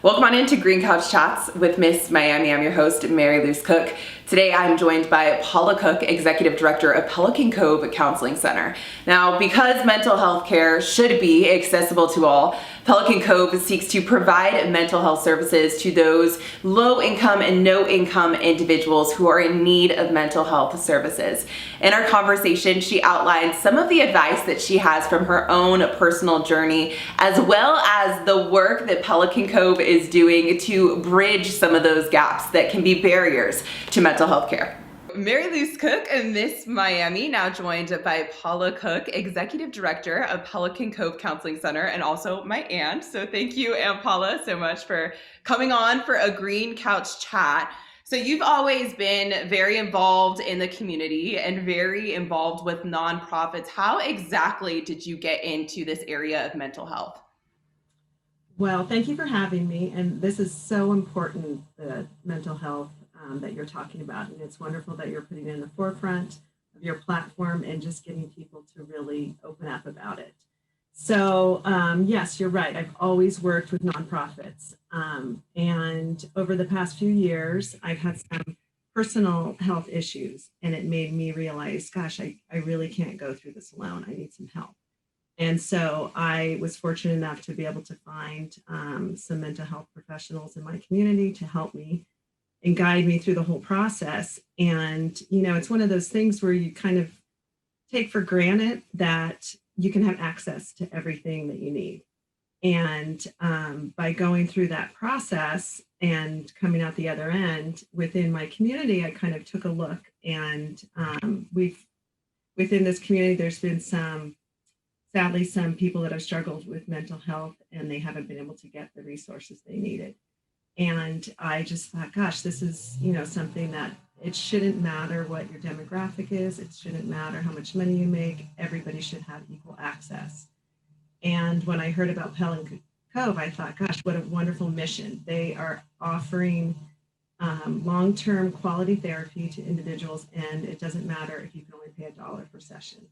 Welcome on into Green Couch Chats with Miss Miami. I'm your host, Mary Cook. Today I'm joined by Paula Cook, Executive Director of Pelican Cove Counseling Center. Now, because mental health care should be accessible to all, Pelican Cove seeks to provide mental health services to those low-income and no-income individuals who are in need of mental health services. In our conversation, she outlined some of the advice that she has from her own personal journey, as well as the work that Pelican Cove is doing to bridge some of those gaps that can be barriers to mental health care. Mary Cook and Miss Miami, now joined by Paula Cook, Executive Director of Pelican Cove Counseling Center, and also my aunt. So thank you, Aunt Paula, so much for coming on for a Green Couch Chat. So you've always been very involved in the community and very involved with nonprofits. How exactly did you get into this area of mental health? Well, thank you for having me. And this is so important, the mental health that you're talking about. And it's wonderful that you're putting it in the forefront of your platform and just getting people to really open up about it. So yes, you're right. I've always worked with nonprofits. And over the past few years, I've had some personal health issues, and it made me realize, gosh, I really can't go through this alone. I need some help. And so I was fortunate enough to be able to find some mental health professionals in my community to help me and guide me through the whole process. And, you know, it's one of those things where you kind of take for granted that you can have access to everything that you need. And by going through that process and coming out the other end within my community, I kind of took a look, and within this community, there's been sadly, some people that have struggled with mental health and they haven't been able to get the resources they needed. And I just thought, gosh, this is, something that it shouldn't matter what your demographic is. It shouldn't matter how much money you make. Everybody should have equal access. And when I heard about Pelican Cove, I thought, gosh, what a wonderful mission. They are offering long-term quality therapy to individuals, and it doesn't matter if you can only pay $1 per session.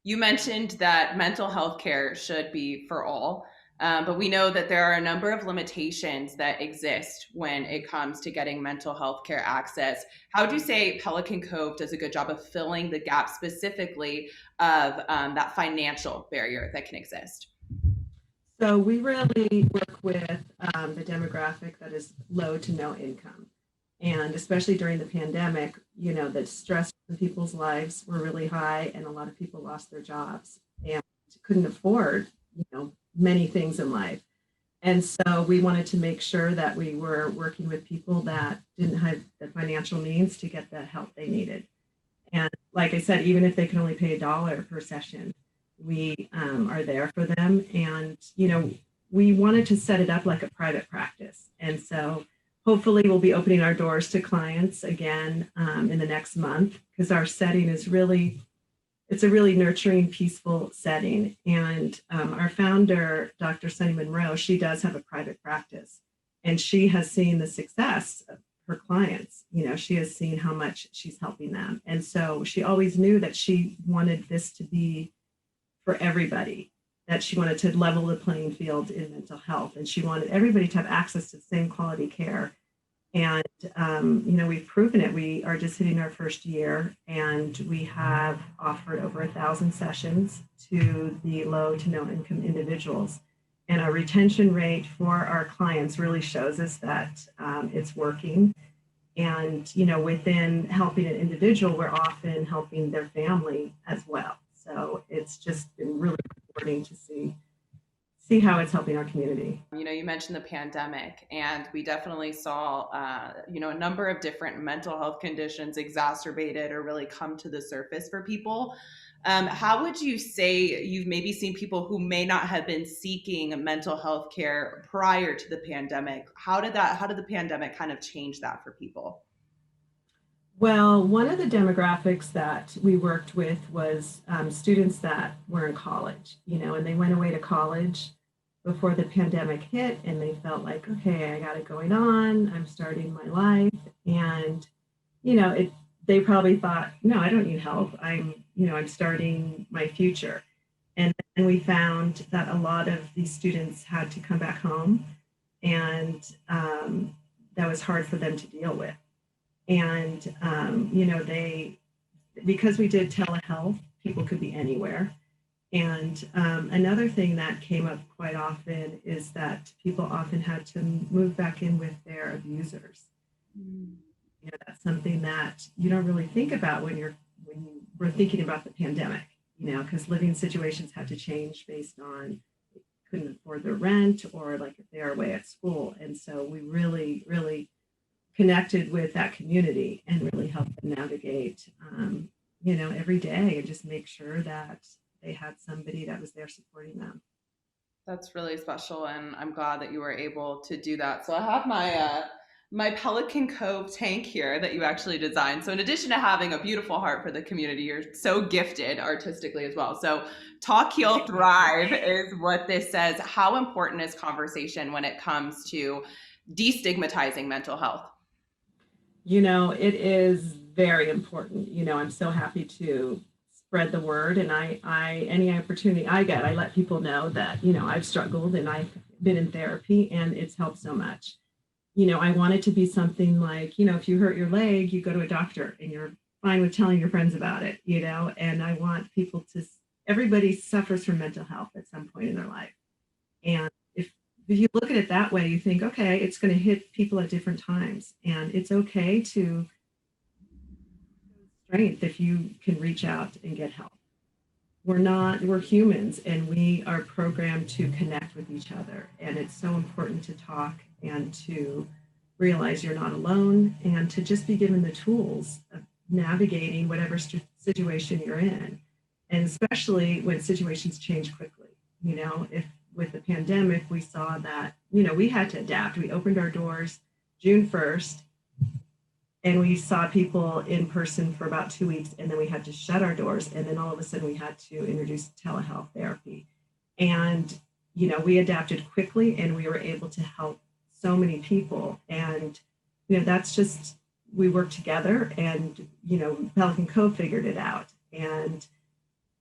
You mentioned that mental health care should be for all, but we know that there are a number of limitations that exist when it comes to getting mental health care access. How would you say Pelican Cove does a good job of filling the gap specifically of that financial barrier that can exist? So we really work with the demographic that is low to no income. And especially during the pandemic, the stress in people's lives were really high, and a lot of people lost their jobs and couldn't afford, many things in life. And so we wanted to make sure that we were working with people that didn't have the financial means to get the help they needed. And like I said, even if they can only pay $1 per session, we are there for them. And, we wanted to set it up like a private practice. And so hopefully we'll be opening our doors to clients again in the next month, because our setting is it's a really nurturing, peaceful setting. And our founder, Dr. Sunny Monroe, she does have a private practice, and she has seen the success of her clients. She has seen how much she's helping them. And so she always knew that she wanted this to be for everybody, that she wanted to level the playing field in mental health. And she wanted everybody to have access to the same quality care. And, we've proven it. We are just hitting our first year, and we have offered over 1,000 sessions to the low to no income individuals. And our retention rate for our clients really shows us that it's working. And, within helping an individual, we're often helping their family as well. So it's just been really rewarding to see how it's helping our community. You mentioned the pandemic, and we definitely saw, a number of different mental health conditions exacerbated or really come to the surface for people. How would you say you've maybe seen people who may not have been seeking mental health care prior to the pandemic? How did the pandemic kind of change that for people? Well, one of the demographics that we worked with was students that were in college, and they went away to college before the pandemic hit, and they felt like, okay, I got it going on. I'm starting my life. And, they probably thought, no, I don't need help. I'm starting my future. And then we found that a lot of these students had to come back home and that was hard for them to deal with. And they, because we did telehealth, people could be anywhere. And another thing that came up quite often is that people often had to move back in with their abusers. That's something that you don't really think about when you were thinking about the pandemic. Because living situations had to change based on couldn't afford their rent or like if they're away at school. And so we really, really connected with that community and really helped them navigate, every day and just make sure that they had somebody that was there supporting them. That's really special, and I'm glad that you were able to do that. So I have my Pelican Cove tank here that you actually designed. So in addition to having a beautiful heart for the community, you're so gifted artistically as well. So Talk, Heal, Thrive is what this says. How important is conversation when it comes to destigmatizing mental health? It is very important. I'm so happy to spread the word, and I any opportunity I get, I let people know that I've struggled and I've been in therapy, and it's helped so much. I want it to be something like, if you hurt your leg, you go to a doctor and you're fine with telling your friends about it, and I want people to, everybody suffers from mental health at some point in their life. And if you look at it that way, you think, okay, it's going to hit people at different times. And it's okay to strength if you can reach out and get help. We're humans and we are programmed to connect with each other. And it's so important to talk and to realize you're not alone and to just be given the tools of navigating whatever situation you're in. And especially when situations change quickly. If with the pandemic, we saw that, we had to adapt. We opened our doors June 1st and we saw people in person for about 2 weeks, and then we had to shut our doors, and then all of a sudden we had to introduce telehealth therapy. And we adapted quickly and we were able to help so many people. And that's just, we worked together, and Pelican Cove figured it out, and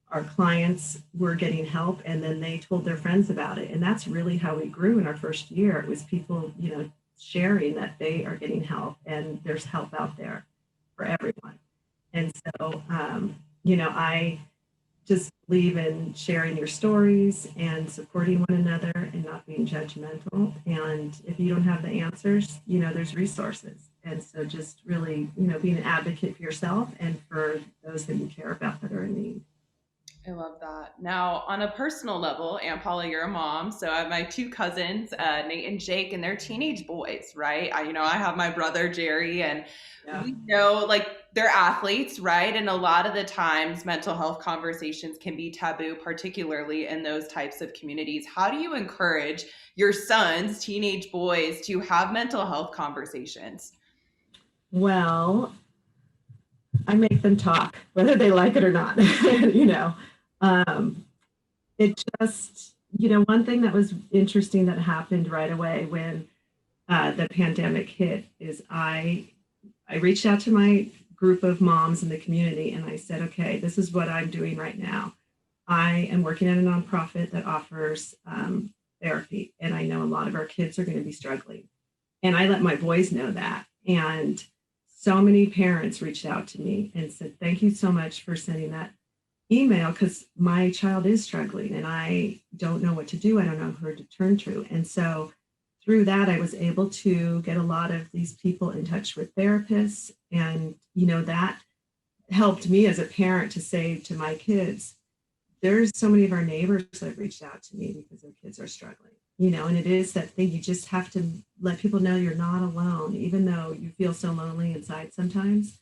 our clients were getting help, and then they told their friends about it. And that's really how we grew in our first year. It was people sharing that they are getting help and there's help out there for everyone. And so, I just believe in sharing your stories and supporting one another and not being judgmental. And if you don't have the answers, there's resources. And so just really, being an advocate for yourself and for those that you care about that are in need. I love that. Now, on a personal level, Aunt Paula, you're a mom. So I have my two cousins, Nate and Jake, and they're teenage boys, right? I have my brother Jerry, and Yeah. we know like they're athletes, right? And a lot of the times, mental health conversations can be taboo, particularly in those types of communities. How do you encourage your sons, teenage boys, to have mental health conversations? Well, I make them talk, whether they like it or not. Um, it just, one thing that was interesting that happened right away when the pandemic hit is I reached out to my group of moms in the community and I said, okay, this is what I'm doing right now. I am working at a nonprofit that offers therapy, and I know a lot of our kids are going to be struggling. And I let my boys know that. And so many parents reached out to me and said, thank you so much for sending that email, because my child is struggling and I don't know what to do. I don't know who to turn to. And so through that, I was able to get a lot of these people in touch with therapists. And, that helped me as a parent to say to my kids, there's so many of our neighbors that have reached out to me because their kids are struggling, and it is that thing. You just have to let people know you're not alone, even though you feel so lonely inside sometimes.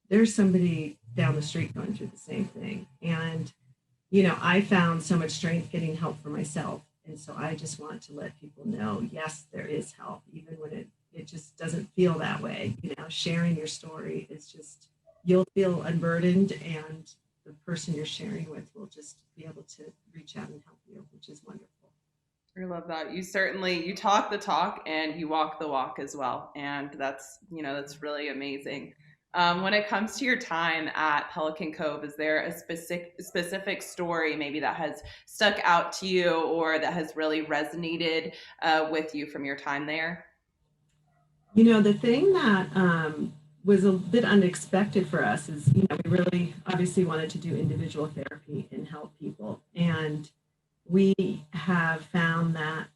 There's somebody down the street going through the same thing. And, I found so much strength getting help for myself. And so I just want to let people know, yes, there is help, even when it just doesn't feel that way. Sharing your story is just, you'll feel unburdened, and the person you're sharing with will just be able to reach out and help you, which is wonderful. I love that. You talk the talk and you walk the walk as well. And that's really amazing. When it comes to your time at Pelican Cove, is there a specific story maybe that has stuck out to you or that has really resonated with you from your time there? The thing that was a bit unexpected for us is, we really obviously wanted to do individual therapy and help people. And we have found that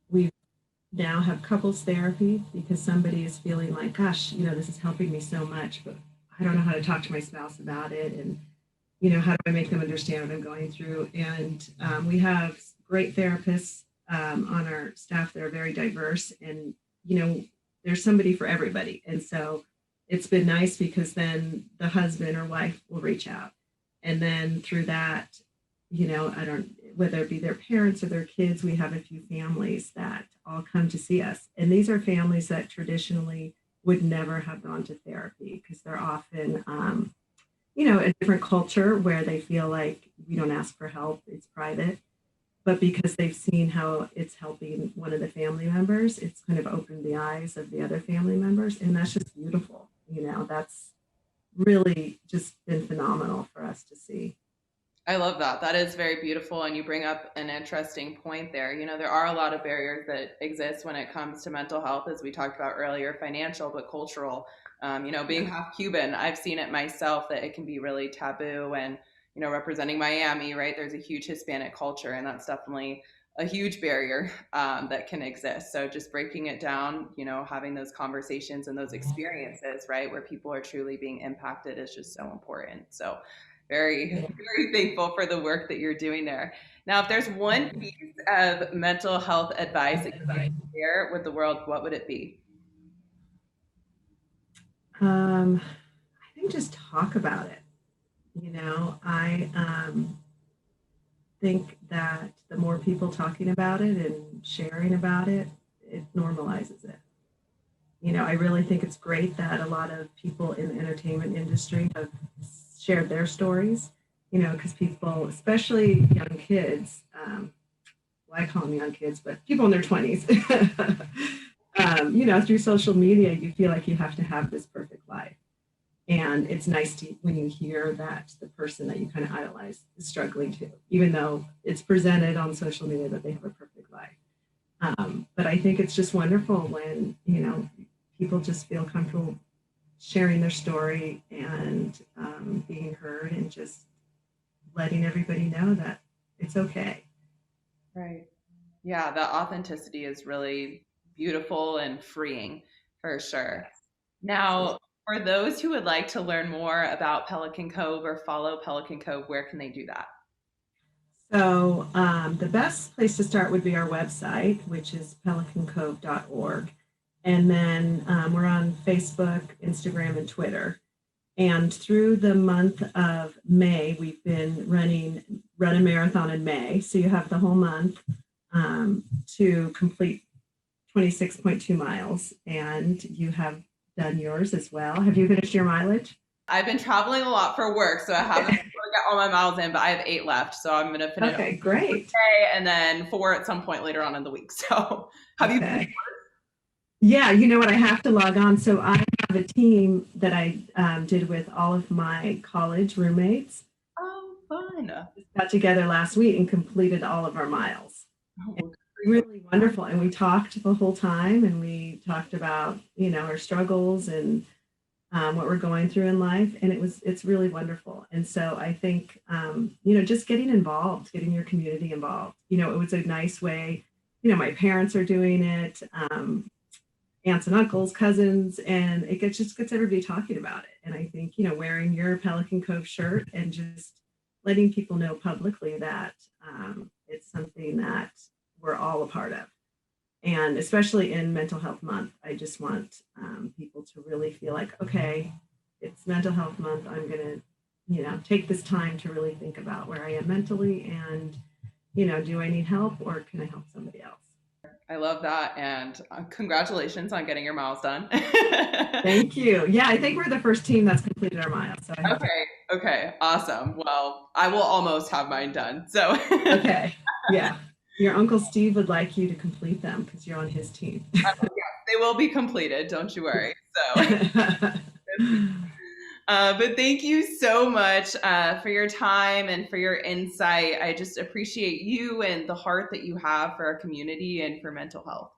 we now have couples therapy because somebody is feeling like, gosh, this is helping me so much, but I don't know how to talk to my spouse about it. And, how do I make them understand what I'm going through? And we have great therapists on our staff that are very diverse, and, there's somebody for everybody. And so it's been nice because then the husband or wife will reach out. And then through that, whether it be their parents or their kids, we have a few families that all come to see us. And these are families that traditionally would never have gone to therapy because they're often, a different culture where they feel like we don't ask for help, it's private. But because they've seen how it's helping one of the family members, it's kind of opened the eyes of the other family members. And that's just beautiful. That's really just been phenomenal for us to see. I love that. That is very beautiful. And you bring up an interesting point there. There are a lot of barriers that exist when it comes to mental health, as we talked about earlier, financial, but cultural. Being half Cuban, I've seen it myself that it can be really taboo. And, representing Miami, right, there's a huge Hispanic culture, and that's definitely a huge barrier that can exist. So just breaking it down, having those conversations and those experiences, right, where people are truly being impacted is just so important. So very, very thankful for the work that you're doing there. Now, if there's one piece of mental health advice that you can share with the world, what would it be? I think just talk about it. I think that the more people talking about it and sharing about it, it normalizes it. I really think it's great that a lot of people in the entertainment industry have shared their stories, because people, especially young kids, well, I call them young kids, but people in their 20s, through social media, you feel like you have to have this perfect life. And it's nice when you hear that the person that you kind of idolize is struggling too, even though it's presented on social media that they have a perfect life. But I think it's just wonderful when, people just feel comfortable sharing their story and being heard and just letting everybody know that it's okay. Right. Yeah, the authenticity is really beautiful and freeing for sure. Now, for those who would like to learn more about Pelican Cove or follow Pelican Cove, where can they do that? So the best place to start would be our website, which is pelicancove.org. And then we're on Facebook, Instagram, and Twitter. And through the month of May, we've been run a marathon in May. So you have the whole month to complete 26.2 miles. And you have done yours as well. Have you finished your mileage? I've been traveling a lot for work, so I haven't got all my miles in, but I have 8 left. So I'm going to finish Okay, great. today and then 4 at some point later on in the week. So have you been? Yeah, you know what? I have to log on. So I have a team that I did with all of my college roommates. Oh, fun. Got together last week and completed all of our miles. Oh, really wonderful. And we talked the whole time, and we talked about, our struggles and what we're going through in life. And it's really wonderful. And so I think, just getting involved, getting your community involved, it was a nice way, my parents are doing it, aunts and uncles, cousins, and it just gets everybody talking about it. And I think, wearing your Pelican Cove shirt and just letting people know publicly that it's something that we're all a part of. And especially in Mental Health Month, I just want people to really feel like, okay, it's Mental Health Month. I'm going to, take this time to really think about where I am mentally and, do I need help or can I help somebody else? I love that. And congratulations on getting your miles done. Thank you. Yeah, I think we're the first team that's completed our miles. So Okay. Awesome. Well, I will almost have mine done. So okay. Yeah. Your Uncle Steve would like you to complete them because you're on his team. Yeah, they will be completed. Don't you worry. So But thank you so much for your time and for your insight. I just appreciate you and the heart that you have for our community and for mental health.